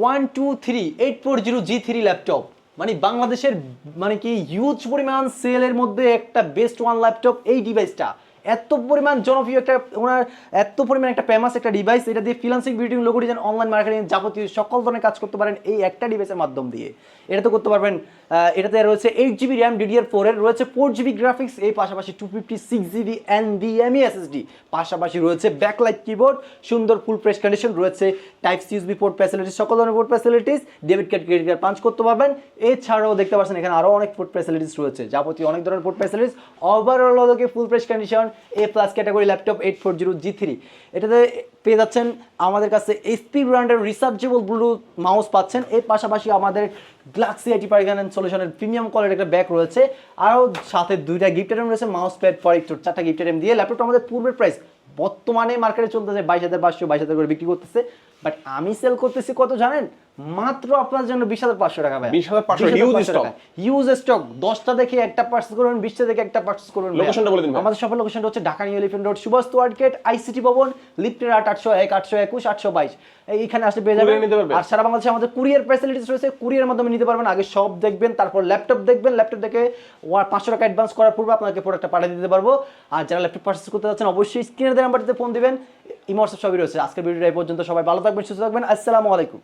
123 840 G3 laptop, মানে বাংলাদেশের মানে কি হিউজ পরিমাণ সেলের মধ্যে একটা বেস্ট ওয়ান ল্যাপটপ। এই ডিভাইসটা এত পরিমাণ জনপ্রিয় একটা, ওনার এত পরিমাণ একটা ফেমাস একটা ডিভাইস, এটা দিয়ে freelancing, video, logo design, online marketing যাবতীয় সকল ধরনের কাজ করতে পারেন এই একটা ডিভাইসের মাধ্যম দিয়ে। এটা তো করতে পারবেন। এটাতে রয়েছে 8GB র্যাম DDR4 এর, রয়েছে 4GB গ্রাফিক্স, এই পাশাপাশি 256GB NVMe SSD, পাশাপাশি রয়েছে ব্যাকলাইট কিবোর্ড, সুন্দর ফুল প্রেস কন্ডিশন, রয়েছে type C USB port facilities, সকল ধরনের port facilities, debit card, credit card punch করতে পারবেন। এছাড়াও দেখতে পাচ্ছেন এখানে আরও অনেক পোর্ট ফ্যাসিলিটিস রয়েছে, যাবতীয় অনেক ধরনের পোর্ট ফ্যাসিলিটিস। ওভারঅল হলো full fresh condition A+ category laptop 840 G3। এটাতে পেয়ে যাচ্ছেন আমাদের কাছে HP ব্র্যান্ডের রিসার্চেবল ব্লুটুথ মাউস পাচ্ছেন। এর পাশাপাশি আমাদের গ্যালাক্সি IT পারফরম্যান্স সলিউশনের প্রিমিয়াম কোয়ালিটির একটা ব্যাগ রয়েছে, আরও সাথে 2টা গিফট আইটেম রয়েছে, মাউস প্যাড, প্রজেক্টর, 4টা গিফট আইটেম দিয়ে ল্যাপটপটা আমাদের পূর্বের প্রাইস বর্তমানে মার্কেটে চলতেছে 22,500 22,000 করে বিক্রি করতেছে, বাট আমি সেল করতেছি কত জানেন? মাত্র আপনার জন্য 20,500 টাকা। 20,500 হিউজ স্টক। 10টা দেখে একটা পার্চেস করবেন, 20টা দেখে একটা পার্চেস করবেন। লোকেশনটা বলে দিন। আমাদের শপের লোকেশনটা হচ্ছে Dhaka new elephant road, Subhash arcade, ICT Bhaban, লিফটের 801 821 822। এইখানে আসলে পেয়ে যাবেন। আর সারা বাংলাদেশে আমাদের কুরিয়ার ফ্যাসিলিটিস রয়েছে, কুরিয়ার মাধ্যমে নিতে পারবেন। আগে সব দেখবেন, তারপর ল্যাপটপ দেখবেন, ল্যাপটপ দেখে 500 টাকা অ্যাডভান্স করার পূর্বে আপনাকে প্রোডাক্টটা পাঠিয়ে দিতে পারবো। আর যারা ল্যাপটপ পারচেস করতে যাচ্ছেন অবশ্যই স্ক্রিনের নাম্বারটিতে ফোন দিবেন, ইমোটস সবই রয়েছে। আজকের ভিডিওটা এই পর্যন্ত, সবাই ভালো থাকবেন, সুস্থ থাকবেন, আসসালামু আলাইকুম।